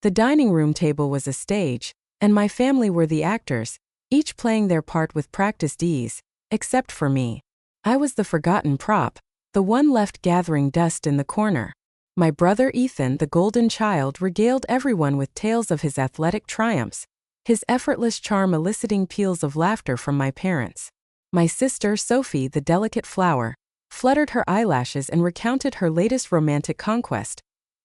The dining room table was a stage, and my family were the actors, each playing their part with practiced ease, except for me. I was the forgotten prop, the one left gathering dust in the corner. My brother Ethan, the golden child, regaled everyone with tales of his athletic triumphs, his effortless charm eliciting peals of laughter from my parents. My sister Sophie, the delicate flower, fluttered her eyelashes and recounted her latest romantic conquest,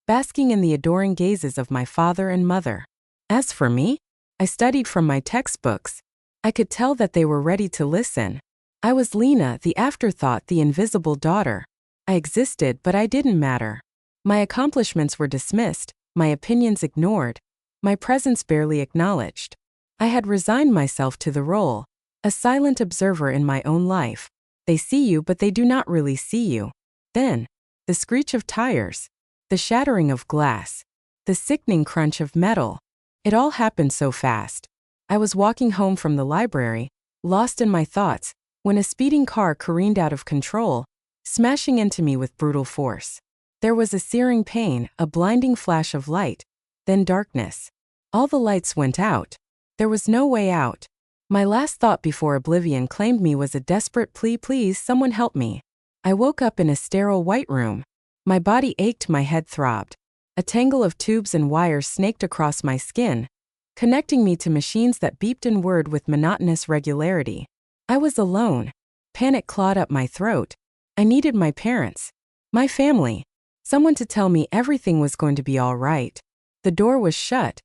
basking in the adoring gazes of my father and mother. As for me, I studied from my textbooks. I could tell that they were ready to listen. I was Lena, the afterthought, the invisible daughter. I existed, but I didn't matter. My accomplishments were dismissed, my opinions ignored, my presence barely acknowledged. I had resigned myself to the role, a silent observer in my own life. They see you, but they do not really see you. Then, the screech of tires, the shattering of glass, the sickening crunch of metal. It all happened so fast. I was walking home from the library, lost in my thoughts, when a speeding car careened out of control, smashing into me with brutal force. There was a searing pain, a blinding flash of light, then darkness. All the lights went out. There was no way out. My last thought before oblivion claimed me was a desperate plea, "Please, someone help me." I woke up in a sterile white room. My body ached, my head throbbed. A tangle of tubes and wires snaked across my skin, connecting me to machines that beeped and whirred with monotonous regularity. I was alone. Panic clawed up my throat. I needed my parents, my family, someone to tell me everything was going to be all right. The door was shut,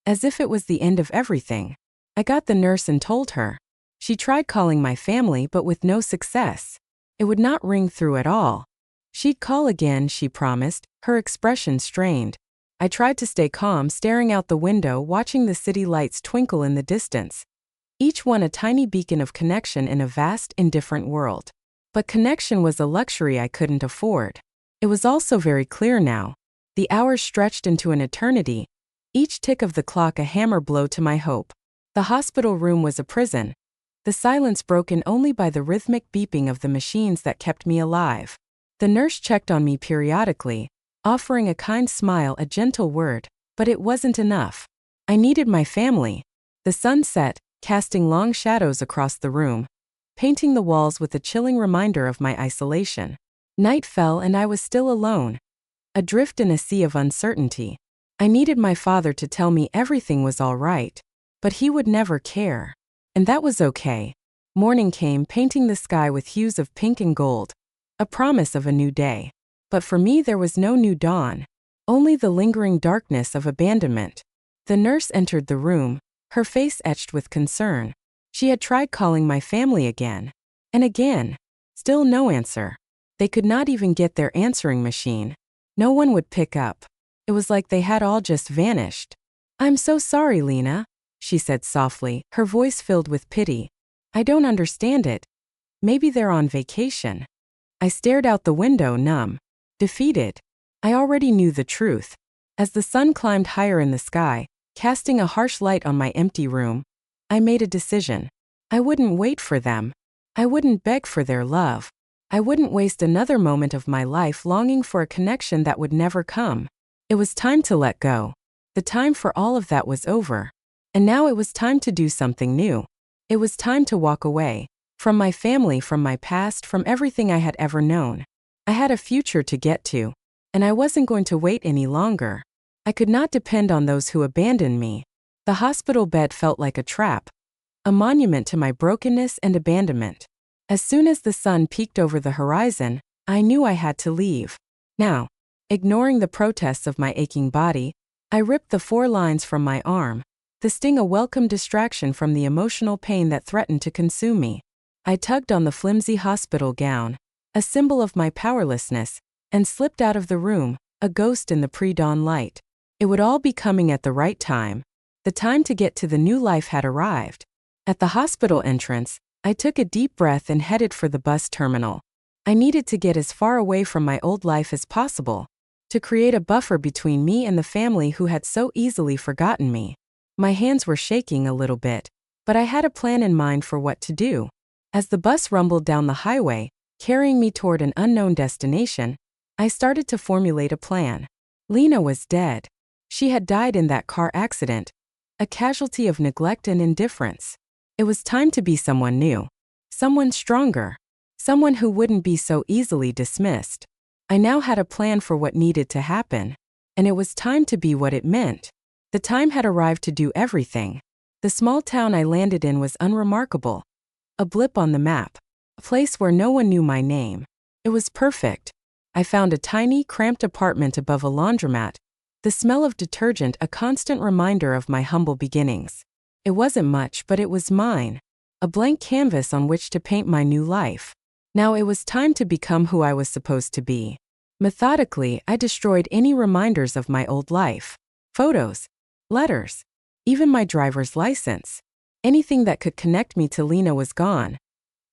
as if it was the end of everything. I got the nurse and told her. She tried calling my family, but with no success. It would not ring through at all. She'd call again, she promised, her expression strained. I tried to stay calm, staring out the window, watching the city lights twinkle in the distance, each one a tiny beacon of connection in a vast, indifferent world. But connection was a luxury I couldn't afford. It was also very clear now. The hours stretched into an eternity, each tick of the clock a hammer blow to my hope. The hospital room was a prison, the silence broken only by the rhythmic beeping of the machines that kept me alive. The nurse checked on me periodically, offering a kind smile, a gentle word, but it wasn't enough. I needed my family. The sun set, casting long shadows across the room, painting the walls with a chilling reminder of my isolation. Night fell and I was still alone, adrift in a sea of uncertainty. I needed my father to tell me everything was all right, but he would never care. And that was okay. Morning came, painting the sky with hues of pink and gold, a promise of a new day. But for me there was no new dawn, only the lingering darkness of abandonment. The nurse entered the room, her face etched with concern. She had tried calling my family again and again. Still no answer. They could not even get their answering machine. No one would pick up. It was like they had all just vanished. "I'm so sorry, Lena," she said softly, her voice filled with pity. "I don't understand it. Maybe they're on vacation." I stared out the window, numb, defeated. I already knew the truth. As the sun climbed higher in the sky, casting a harsh light on my empty room, I made a decision. I wouldn't wait for them. I wouldn't beg for their love. I wouldn't waste another moment of my life longing for a connection that would never come. It was time to let go. The time for all of that was over. And now it was time to do something new. It was time to walk away. From my family, from my past, from everything I had ever known. I had a future to get to, and I wasn't going to wait any longer. I could not depend on those who abandoned me. The hospital bed felt like a trap, a monument to my brokenness and abandonment. As soon as the sun peeked over the horizon, I knew I had to leave. Now, ignoring the protests of my aching body, I ripped the 4 lines from my arm, the sting a welcome distraction from the emotional pain that threatened to consume me. I tugged on the flimsy hospital gown, a symbol of my powerlessness, and slipped out of the room, a ghost in the pre-dawn light. It would all be coming at the right time. The time to get to the new life had arrived. At the hospital entrance, I took a deep breath and headed for the bus terminal. I needed to get as far away from my old life as possible, to create a buffer between me and the family who had so easily forgotten me. My hands were shaking a little bit, but I had a plan in mind for what to do. As the bus rumbled down the highway, carrying me toward an unknown destination, I started to formulate a plan. Lena was dead. She had died in that car accident, a casualty of neglect and indifference. It was time to be someone new, someone stronger, someone who wouldn't be so easily dismissed. I now had a plan for what needed to happen, and it was time to be what it meant. The time had arrived to do everything. The small town I landed in was unremarkable, a blip on the map, a place where no one knew my name. It was perfect. I found a tiny, cramped apartment above a laundromat, the smell of detergent a constant reminder of my humble beginnings. It wasn't much, but it was mine, a blank canvas on which to paint my new life. Now it was time to become who I was supposed to be. Methodically, I destroyed any reminders of my old life. Photos, letters, even my driver's license. Anything that could connect me to Lena was gone,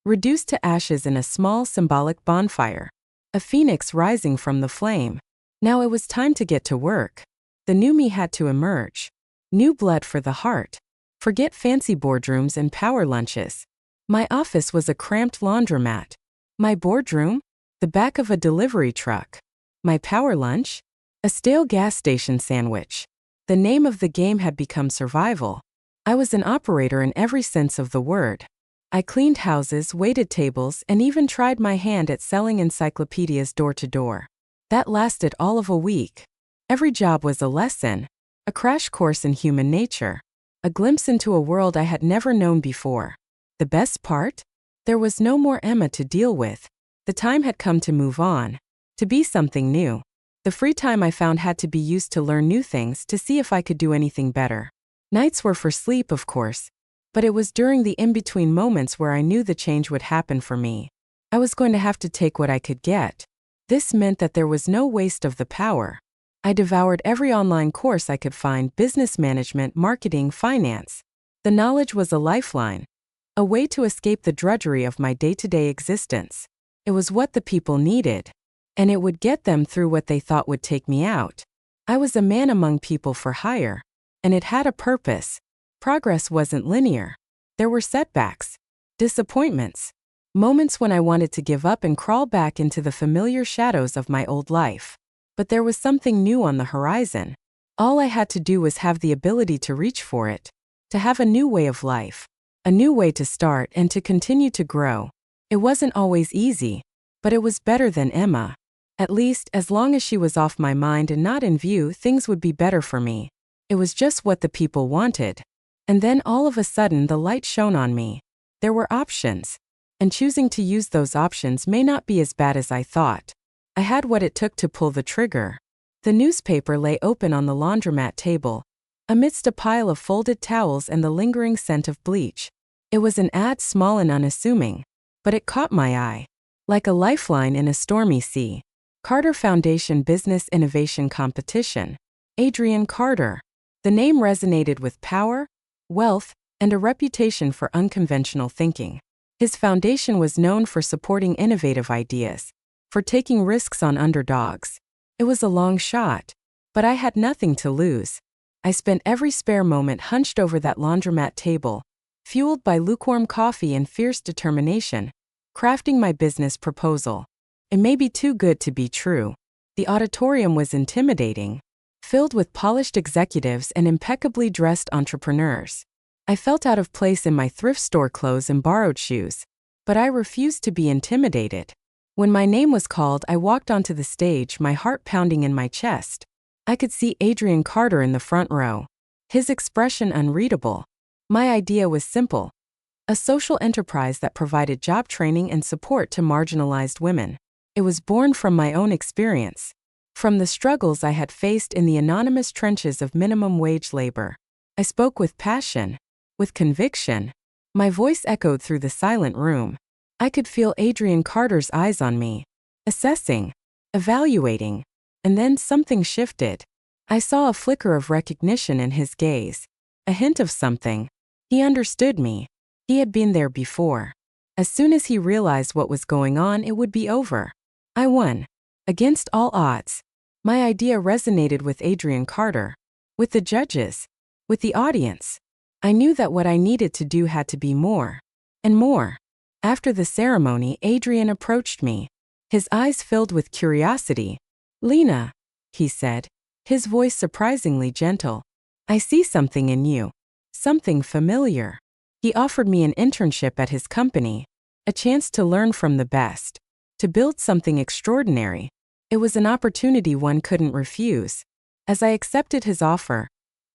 reduced to ashes in a small symbolic bonfire, a phoenix rising from the flame. Now it was time to get to work. The new me had to emerge. New blood for the heart. Forget fancy boardrooms and power lunches. My office was a cramped laundromat. My boardroom? The back of a delivery truck. My power lunch? A stale gas station sandwich. The name of the game had become survival. I was an operator in every sense of the word. I cleaned houses, waited tables, and even tried my hand at selling encyclopedias door to door. That lasted all of a week. Every job was a lesson, a crash course in human nature, a glimpse into a world I had never known before. The best part? There was no more Emma to deal with. The time had come to move on, to be something new. The free time I found had to be used to learn new things, to see if I could do anything better. Nights were for sleep, of course, but it was during the in-between moments where I knew the change would happen for me. I was going to have to take what I could get. This meant that there was no waste of the power. I devoured every online course I could find: business management, marketing, finance. The knowledge was a lifeline, a way to escape the drudgery of my day-to-day existence. It was what the people needed, and it would get them through what they thought would take me out. I was a man among people for hire, and it had a purpose. Progress wasn't linear. There were setbacks, disappointments, moments when I wanted to give up and crawl back into the familiar shadows of my old life. But there was something new on the horizon. All I had to do was have the ability to reach for it, to have a new way of life, a new way to start and to continue to grow. It wasn't always easy, but it was better than Emma. At least, as long as she was off my mind and not in view, things would be better for me. It was just what the people wanted. And then all of a sudden the light shone on me. There were options, and choosing to use those options may not be as bad as I thought. I had what it took to pull the trigger. The newspaper lay open on the laundromat table, amidst a pile of folded towels and the lingering scent of bleach. It was an ad, small and unassuming, but it caught my eye. Like a lifeline in a stormy sea. Carter Foundation Business Innovation Competition. Adrian Carter. The name resonated with power, wealth, and a reputation for unconventional thinking. His foundation was known for supporting innovative ideas, for taking risks on underdogs. It was a long shot, but I had nothing to lose. I spent every spare moment hunched over that laundromat table, fueled by lukewarm coffee and fierce determination, crafting my business proposal. It may be too good to be true. The auditorium was intimidating, filled with polished executives and impeccably dressed entrepreneurs. I felt out of place in my thrift store clothes and borrowed shoes, but I refused to be intimidated. When my name was called, I walked onto the stage, my heart pounding in my chest. I could see Adrian Carter in the front row, his expression unreadable. My idea was simple: a social enterprise that provided job training and support to marginalized women. It was born from my own experience, from the struggles I had faced in the anonymous trenches of minimum wage labor. I spoke with passion, with conviction. My voice echoed through the silent room. I could feel Adrian Carter's eyes on me, assessing, evaluating, and then something shifted. I saw a flicker of recognition in his gaze, a hint of something. He understood me. He had been there before. As soon as he realized what was going on, it would be over. I won. Against all odds. My idea resonated with Adrian Carter, with the judges, with the audience. I knew that what I needed to do had to be more, and more. After the ceremony, Adrian approached me, his eyes filled with curiosity. "Lena," he said, his voice surprisingly gentle. "I see something in you. Something familiar." He offered me an internship at his company, a chance to learn from the best, to build something extraordinary. It was an opportunity one couldn't refuse. As I accepted his offer,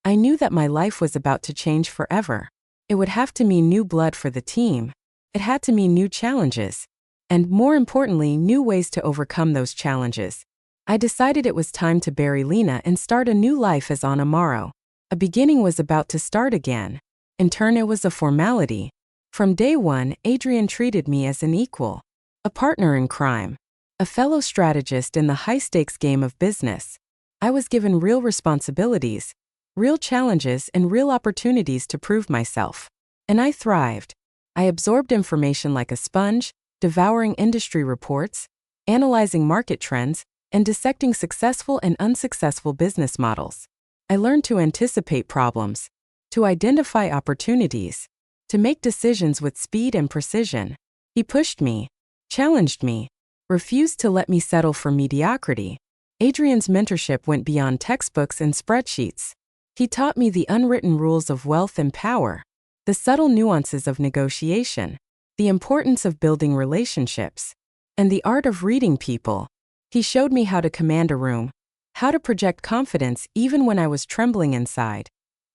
I knew that my life was about to change forever. It would have to mean new blood for the team. It had to mean new challenges. And more importantly, new ways to overcome those challenges. I decided it was time to bury Lena and start a new life as Anna Morrow. A beginning was about to start again. In turn, it was a formality. From day one, Adrian treated me as an equal, a partner in crime, a fellow strategist in the high-stakes game of business. I was given real responsibilities, real challenges, and real opportunities to prove myself. And I thrived. I absorbed information like a sponge, devouring industry reports, analyzing market trends, and dissecting successful and unsuccessful business models. I learned to anticipate problems, to identify opportunities, to make decisions with speed and precision. He pushed me, challenged me, refused to let me settle for mediocrity. Adrian's mentorship went beyond textbooks and spreadsheets. He taught me the unwritten rules of wealth and power, the subtle nuances of negotiation, the importance of building relationships, and the art of reading people. He showed me how to command a room, how to project confidence even when I was trembling inside,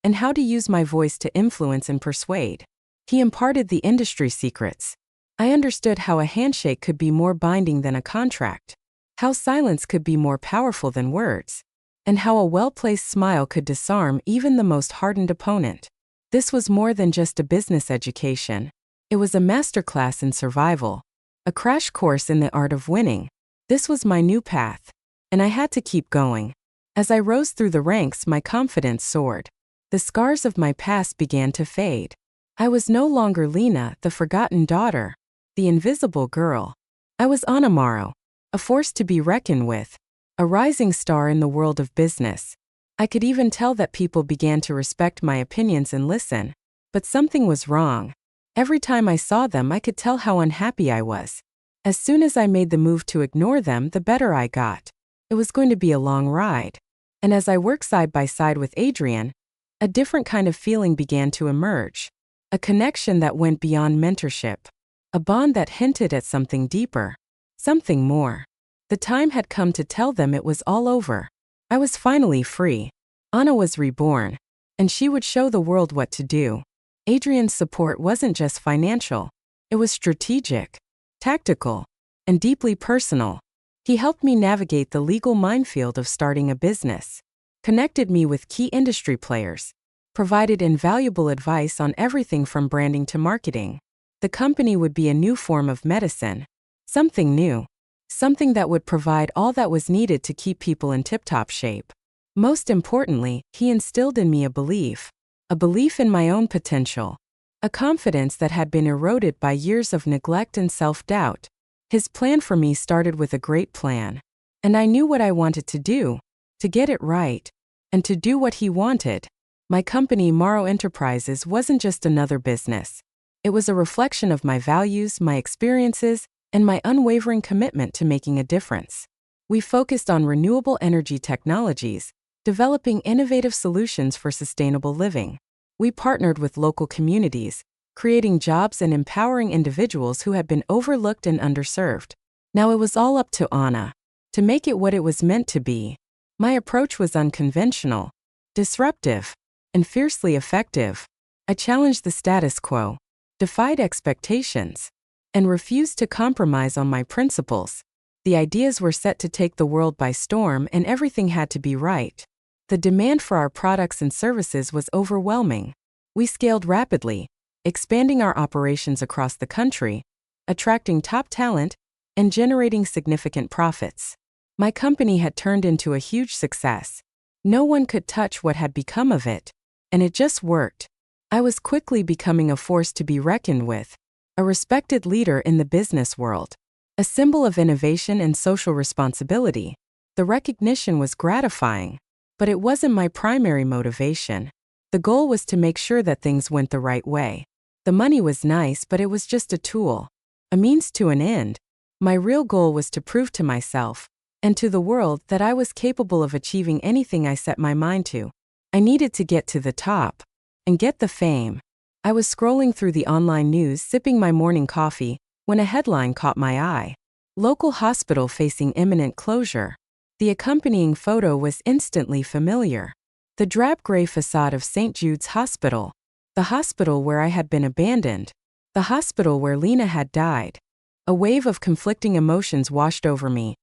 and how to use my voice to influence and persuade. He imparted the industry secrets. I understood how a handshake could be more binding than a contract, how silence could be more powerful than words, and how a well-placed smile could disarm even the most hardened opponent. This was more than just a business education. It was a masterclass in survival, a crash course in the art of winning. This was my new path, and I had to keep going. As I rose through the ranks, my confidence soared. The scars of my past began to fade. I was no longer Lena, the forgotten daughter, the invisible girl. I was Anna Morrow, a force to be reckoned with, a rising star in the world of business. I could even tell that people began to respect my opinions and listen. But something was wrong. Every time I saw them, I could tell how unhappy I was. As soon as I made the move to ignore them, the better I got. It was going to be a long ride. And as I worked side by side with Adrian, a different kind of feeling began to emerge. A connection that went beyond mentorship. A bond that hinted at something deeper. Something more. The time had come to tell them it was all over. I was finally free. Anna was reborn. And she would show the world what to do. Adrian's support wasn't just financial. It was strategic, tactical, and deeply personal. He helped me navigate the legal minefield of starting a business, connected me with key industry players, provided invaluable advice on everything from branding to marketing. The company would be a new form of medicine, something new, something that would provide all that was needed to keep people in tip-top shape. Most importantly, he instilled in me a belief in my own potential, a confidence that had been eroded by years of neglect and self-doubt. His plan for me started with a great plan, and I knew what I wanted to do, to get it right, and to do what he wanted. My company, Morrow Enterprises, wasn't just another business. It was a reflection of my values, my experiences, and my unwavering commitment to making a difference. We focused on renewable energy technologies, developing innovative solutions for sustainable living. We partnered with local communities, creating jobs and empowering individuals who had been overlooked and underserved. Now it was all up to Anna to make it what it was meant to be. My approach was unconventional, disruptive, and fiercely effective. I challenged the status quo, defied expectations, and refused to compromise on my principles. The ideas were set to take the world by storm, and everything had to be right. The demand for our products and services was overwhelming. We scaled rapidly, expanding our operations across the country, attracting top talent, and generating significant profits. My company had turned into a huge success. No one could touch what had become of it, and it just worked. I was quickly becoming a force to be reckoned with, a respected leader in the business world, a symbol of innovation and social responsibility. The recognition was gratifying, but it wasn't my primary motivation. The goal was to make sure that things went the right way. The money was nice, but it was just a tool, a means to an end. My real goal was to prove to myself, and to the world that I was capable of achieving anything I set my mind to. I needed to get to the top and get the fame. I was scrolling through the online news, sipping my morning coffee, when a headline caught my eye. Local hospital facing imminent closure. The accompanying photo was instantly familiar. The drab gray facade of St. Jude's Hospital. The hospital where I had been abandoned. The hospital where Lena had died. A wave of conflicting emotions washed over me.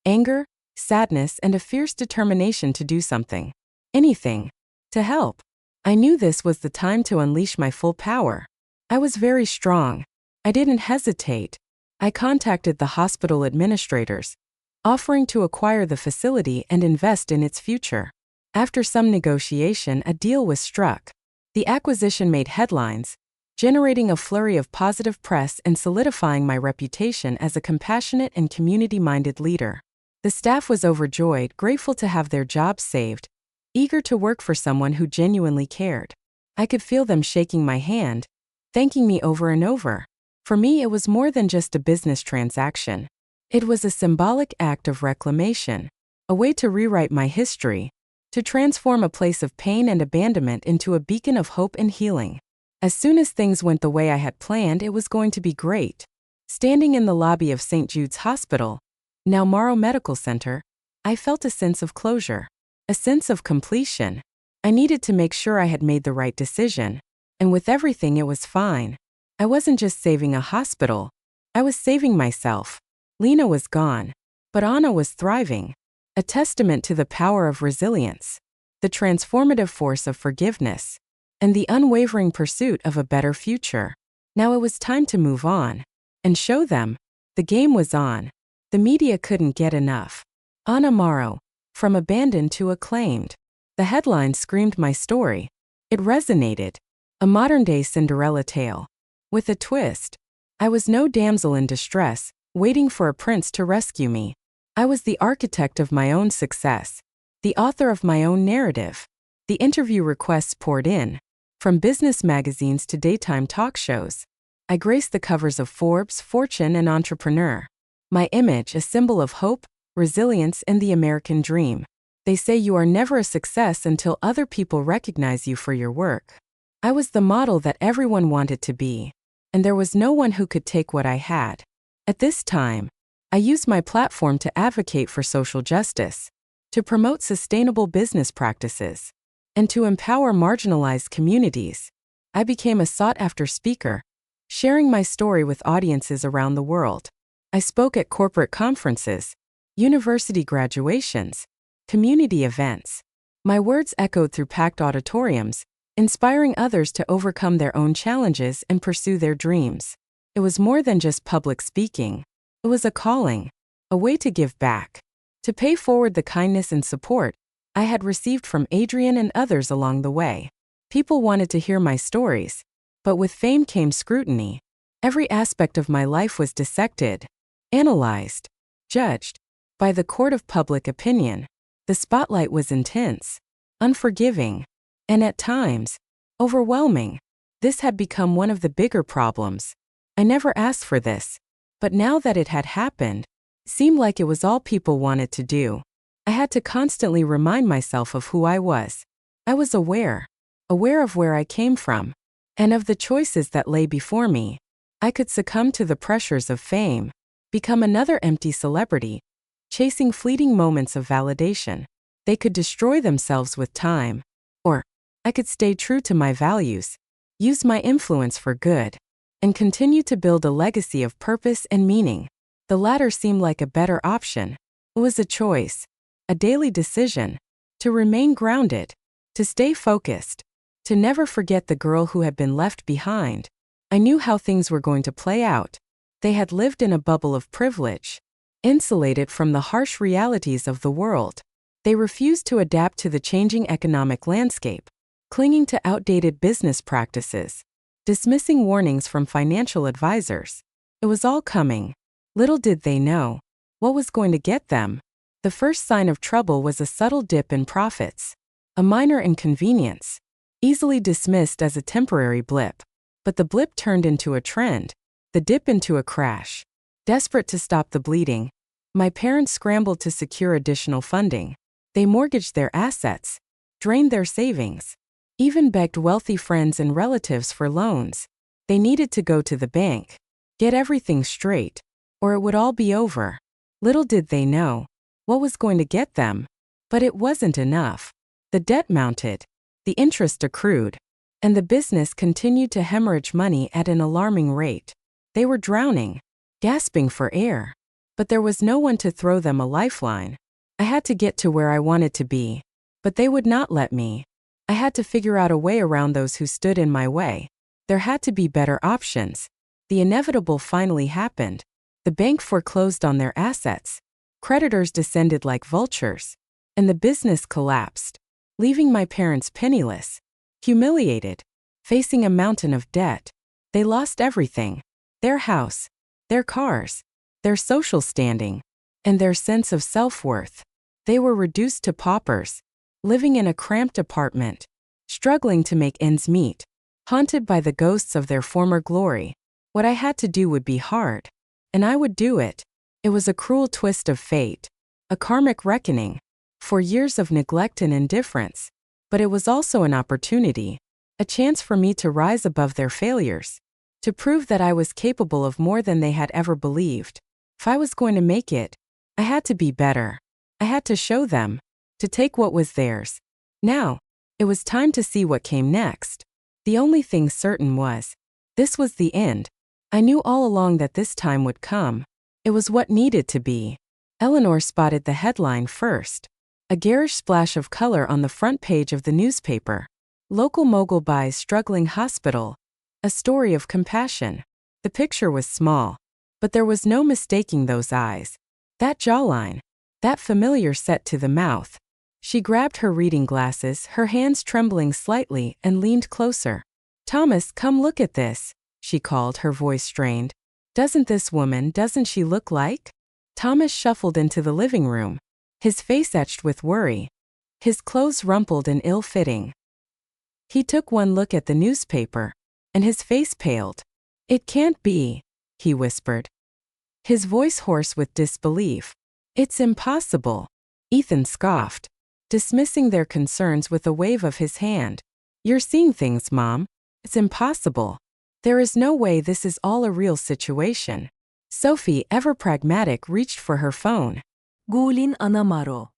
Anger, sadness, and a fierce determination to do something. Anything. To help. I knew this was the time to unleash my full power. I was very strong. I didn't hesitate. I contacted the hospital administrators, offering to acquire the facility and invest in its future. After some negotiation, a deal was struck. The acquisition made headlines, generating a flurry of positive press and solidifying my reputation as a compassionate and community-minded leader. The staff was overjoyed, grateful to have their jobs saved, eager to work for someone who genuinely cared. I could feel them shaking my hand, thanking me over and over. For me, it was more than just a business transaction. It was a symbolic act of reclamation, a way to rewrite my history, to transform a place of pain and abandonment into a beacon of hope and healing. As soon as things went the way I had planned, it was going to be great. Standing in the lobby of St. Jude's Hospital, now Morrow Medical Center, I felt a sense of closure, a sense of completion. I needed to make sure I had made the right decision, and with everything it was fine. I wasn't just saving a hospital, I was saving myself. Lena was gone, but Anna was thriving, a testament to the power of resilience, the transformative force of forgiveness, and the unwavering pursuit of a better future. Now it was time to move on and show them. The game was on. The media couldn't get enough. Anna Morrow, from abandoned to acclaimed. The headline screamed my story. It resonated. A modern-day Cinderella tale. With a twist. I was no damsel in distress, waiting for a prince to rescue me. I was the architect of my own success, the author of my own narrative. The interview requests poured in, from business magazines to daytime talk shows. I graced the covers of Forbes, Fortune, and Entrepreneur. My image, a symbol of hope, resilience, and the American dream. They say you are never a success until other people recognize you for your work. I was the model that everyone wanted to be, and there was no one who could take what I had. At this time, I used my platform to advocate for social justice, to promote sustainable business practices, and to empower marginalized communities. I became a sought-after speaker, sharing my story with audiences around the world. I spoke at corporate conferences, university graduations, community events. My words echoed through packed auditoriums, inspiring others to overcome their own challenges and pursue their dreams. It was more than just public speaking. It was a calling, a way to give back, to pay forward the kindness and support I had received from Adrian and others along the way. People wanted to hear my stories, but with fame came scrutiny. Every aspect of my life was dissected, analyzed, judged by the court of public opinion. The spotlight was intense, unforgiving, and at times, overwhelming. This had become one of the bigger problems. I never asked for this, but now that it had happened, it seemed like it was all people wanted to do. I had to constantly remind myself of who I was. I was aware of where I came from, and of the choices that lay before me. I could succumb to the pressures of fame, become another empty celebrity, chasing fleeting moments of validation. They could destroy themselves with time. Or, I could stay true to my values, use my influence for good, and continue to build a legacy of purpose and meaning. The latter seemed like a better option. It was a choice, a daily decision, to remain grounded, to stay focused, to never forget the girl who had been left behind. I knew how things were going to play out. They had lived in a bubble of privilege, insulated from the harsh realities of the world. They refused to adapt to the changing economic landscape, clinging to outdated business practices, dismissing warnings from financial advisors. It was all coming. Little did they know what was going to get them. The first sign of trouble was a subtle dip in profits, a minor inconvenience, easily dismissed as a temporary blip. But the blip turned into a trend, the dip into a crash. Desperate to stop the bleeding, My parents scrambled to secure additional funding. They mortgaged their assets, drained their savings, even begged wealthy friends and relatives for loans. They needed to go to the bank, get everything straight, or it would all be over. Little did they know what was going to get them. But it wasn't enough. The debt mounted, the interest accrued, and the business continued to hemorrhage money at an alarming rate. They were drowning, gasping for air. But there was no one to throw them a lifeline. I had to get to where I wanted to be. But they would not let me. I had to figure out a way around those who stood in my way. There had to be better options. The inevitable finally happened. The bank foreclosed on their assets. Creditors descended like vultures. And the business collapsed, leaving my parents penniless, humiliated, facing a mountain of debt. They lost everything: their house, their cars, their social standing, and their sense of self-worth. They were reduced to paupers, living in a cramped apartment, struggling to make ends meet, haunted by the ghosts of their former glory. What I had to do would be hard, and I would do it. It was a cruel twist of fate, a karmic reckoning, for years of neglect and indifference. But it was also an opportunity, a chance for me to rise above their failures, to prove that I was capable of more than they had ever believed. If I was going to make it, I had to be better. I had to show them, to take what was theirs. Now, it was time to see what came next. The only thing certain was, this was the end. I knew all along that this time would come. It was what needed to be. Eleanor spotted the headline first. A garish splash of color on the front page of the newspaper. Local mogul buys struggling hospital. A story of compassion. The picture was small, but there was no mistaking those eyes. That jawline. That familiar set to the mouth. She grabbed her reading glasses, her hands trembling slightly, and leaned closer. "Thomas, come look at this," she called, her voice strained. Doesn't she look like?" Thomas shuffled into the living room, his face etched with worry, his clothes rumpled and ill-fitting. He took one look at the newspaper, and his face paled. "It can't be," he whispered, his voice hoarse with disbelief. "It's impossible." Ethan scoffed, dismissing their concerns with a wave of his hand. "You're seeing things, Mom. It's impossible. There is no way this is all a real situation." Sophie, ever pragmatic, reached for her phone. "Gulin anamaro."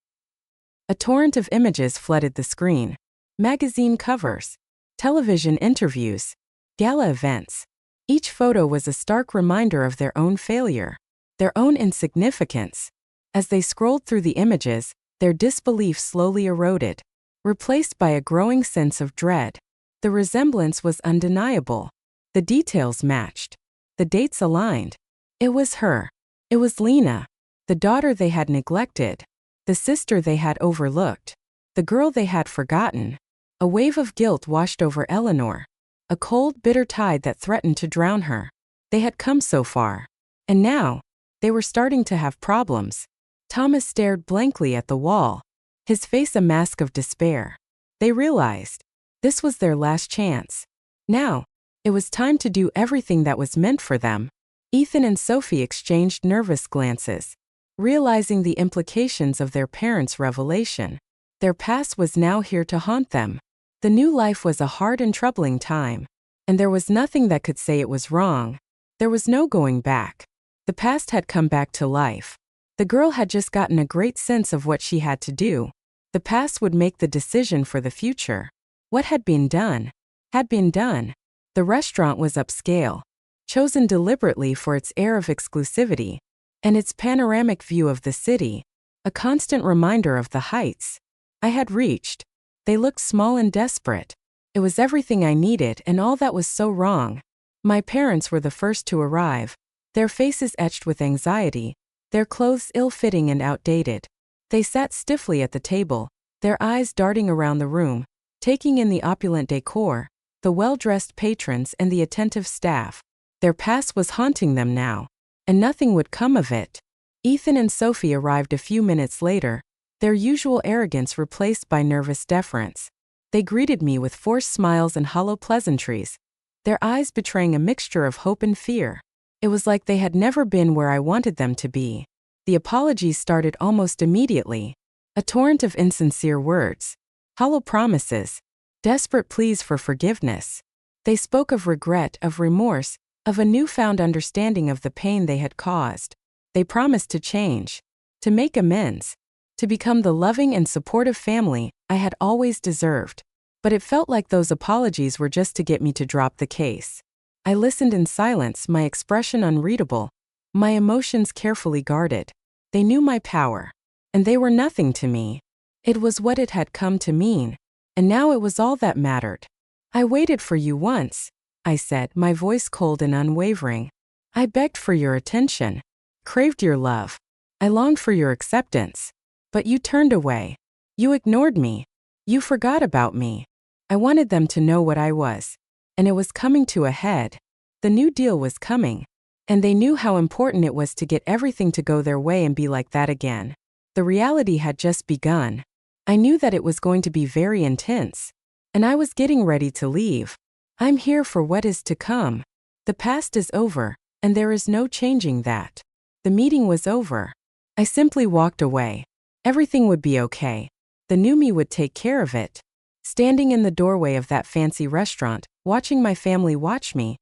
A torrent of images flooded the screen. Magazine covers, television interviews, gala events. Each photo was a stark reminder of their own failure, their own insignificance. As they scrolled through the images, their disbelief slowly eroded, replaced by a growing sense of dread. The resemblance was undeniable. The details matched. The dates aligned. It was her. It was Lena, the daughter they had neglected, the sister they had overlooked, the girl they had forgotten. A wave of guilt washed over Eleanor, a cold, bitter tide that threatened to drown her. They had come so far, and now, they were starting to have problems. Thomas stared blankly at the wall, his face a mask of despair. They realized, this was their last chance. Now, it was time to do everything that was meant for them. Ethan and Sophie exchanged nervous glances, realizing the implications of their parents' revelation. Their past was now here to haunt them. The new life was a hard and troubling time, and there was nothing that could say it was wrong. There was no going back. The past had come back to life. The girl had just gotten a great sense of what she had to do. The past would make the decision for the future. What had been done, had been done. The restaurant was upscale, chosen deliberately for its air of exclusivity, and its panoramic view of the city, a constant reminder of the heights I had reached. They looked small and desperate. It was everything I needed and all that was so wrong. My parents were the first to arrive, their faces etched with anxiety, their clothes ill-fitting and outdated. They sat stiffly at the table, their eyes darting around the room, taking in the opulent decor, the well-dressed patrons and the attentive staff. Their past was haunting them now, and nothing would come of it. Ethan and Sophie arrived a few minutes later, their usual arrogance replaced by nervous deference. They greeted me with forced smiles and hollow pleasantries, their eyes betraying a mixture of hope and fear. It was like they had never been where I wanted them to be. The apologies started almost immediately. A torrent of insincere words, hollow promises, desperate pleas for forgiveness. They spoke of regret, of remorse, of a newfound understanding of the pain they had caused. They promised to change, to make amends, to become the loving and supportive family I had always deserved. But it felt like those apologies were just to get me to drop the case. I listened in silence, my expression unreadable, my emotions carefully guarded. They knew my power, and they were nothing to me. It was what it had come to mean, and now it was all that mattered. I waited for you once, I said, my voice cold and unwavering. I begged for your attention, craved your love. I longed for your acceptance. But you turned away. You ignored me. You forgot about me. I wanted them to know what I was. And it was coming to a head. The new deal was coming. And they knew how important it was to get everything to go their way and be like that again. The reality had just begun. I knew that it was going to be very intense. And I was getting ready to leave. I'm here for what is to come. The past is over, and there is no changing that. The meeting was over. I simply walked away. Everything would be okay. The new me would take care of it. Standing in the doorway of that fancy restaurant, watching my family watch me,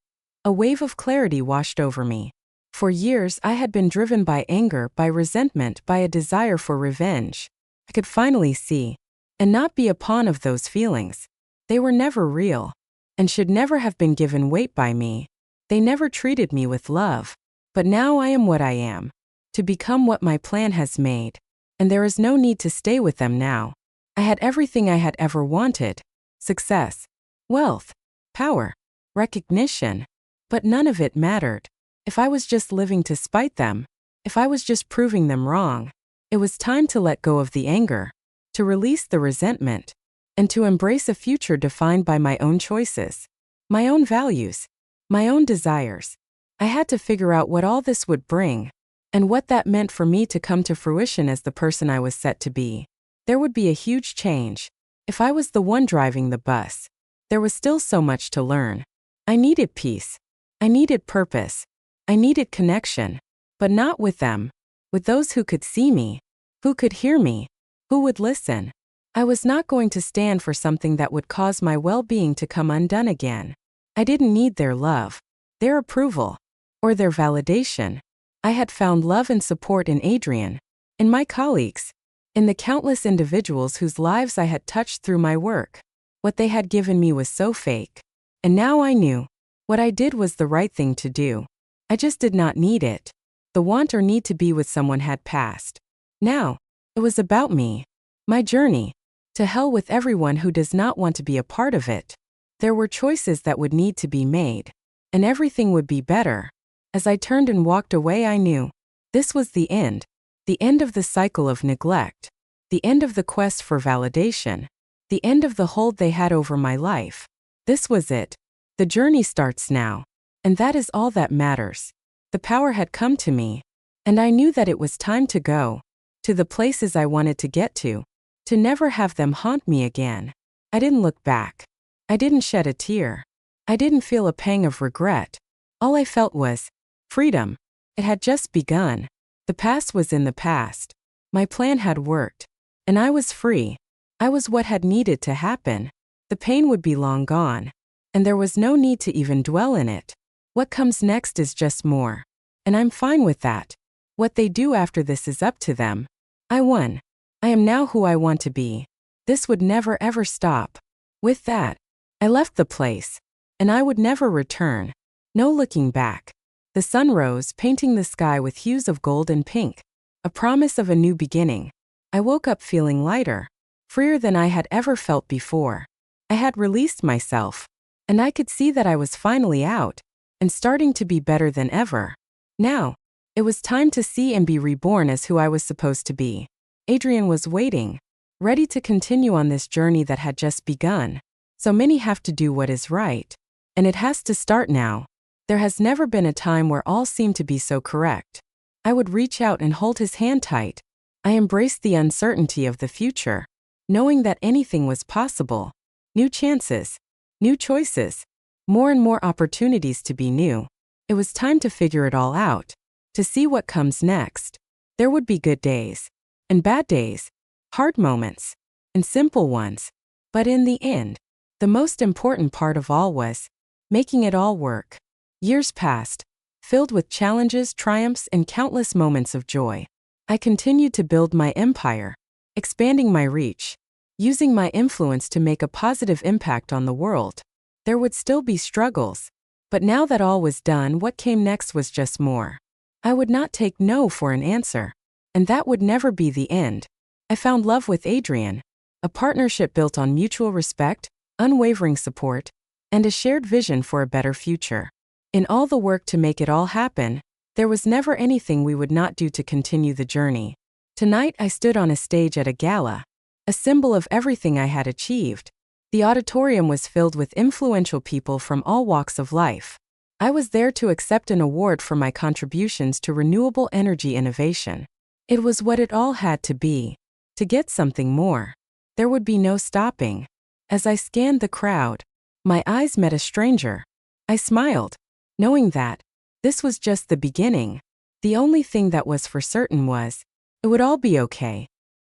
a wave of clarity washed over me. For years I had been driven by anger, by resentment, by a desire for revenge. I could finally see, and not be a pawn of those feelings. They were never real, and should never have been given weight by me. They never treated me with love. But now I am what I am, to become what my plan has made. And there is no need to stay with them now. I had everything I had ever wanted: success, wealth, power, recognition. But none of it mattered. If I was just living to spite them, if I was just proving them wrong, it was time to let go of the anger, to release the resentment, and to embrace a future defined by my own choices, my own values, my own desires. I had to figure out what all this would bring, and what that meant for me to come to fruition as the person I was set to be. There would be a huge change. If I was the one driving the bus, there was still so much to learn. I needed peace. I needed purpose. I needed connection. But not with them. With those who could see me, who could hear me, who would listen. I was not going to stand for something that would cause my well-being to come undone again. I didn't need their love, their approval, or their validation. I had found love and support in Adrian, in my colleagues, in the countless individuals whose lives I had touched through my work. What they had given me was so fake. And now I knew. What I did was the right thing to do. I just did not need it. The want or need to be with someone had passed. Now, it was about me. My journey. To hell with everyone who does not want to be a part of it. There were choices that would need to be made. And everything would be better. As I turned and walked away, I knew. This was the end. The end of the cycle of neglect. The end of the quest for validation. The end of the hold they had over my life. This was it. The journey starts now. And that is all that matters. The power had come to me. And I knew that it was time to go. To the places I wanted to get to. To never have them haunt me again. I didn't look back. I didn't shed a tear. I didn't feel a pang of regret. All I felt was freedom. It had just begun. The past was in the past. My plan had worked. And I was free. I was what had needed to happen. The pain would be long gone. And there was no need to even dwell in it. What comes next is just more. And I'm fine with that. What they do after this is up to them. I won. I am now who I want to be. This would never ever stop. With that, I left the place. And I would never return. No looking back. The sun rose, painting the sky with hues of gold and pink. A promise of a new beginning. I woke up feeling lighter. Freer than I had ever felt before. I had released myself. And I could see that I was finally out. And starting to be better than ever. Now, it was time to see and be reborn as who I was supposed to be. Adrian was waiting. Ready to continue on this journey that had just begun. So many have to do what is right. And it has to start now. There has never been a time where all seemed to be so correct. I would reach out and hold his hand tight. I embraced the uncertainty of the future, knowing that anything was possible. New chances, new choices, more and more opportunities to be new. It was time to figure it all out, to see what comes next. There would be good days, and bad days, hard moments, and simple ones. But in the end, the most important part of all was making it all work. Years passed, filled with challenges, triumphs, and countless moments of joy. I continued to build my empire, expanding my reach, using my influence to make a positive impact on the world. There would still be struggles, but now that all was done, what came next was just more. I would not take no for an answer, and that would never be the end. I found love with Adrian, a partnership built on mutual respect, unwavering support, and a shared vision for a better future. In all the work to make it all happen, there was never anything we would not do to continue the journey. Tonight I stood on a stage at a gala, a symbol of everything I had achieved. The auditorium was filled with influential people from all walks of life. I was there to accept an award for my contributions to renewable energy innovation. It was what it all had to be. To get something more. There would be no stopping. As I scanned the crowd, my eyes met a stranger. I smiled, knowing that this was just the beginning. The only thing that was for certain was, it would all be okay.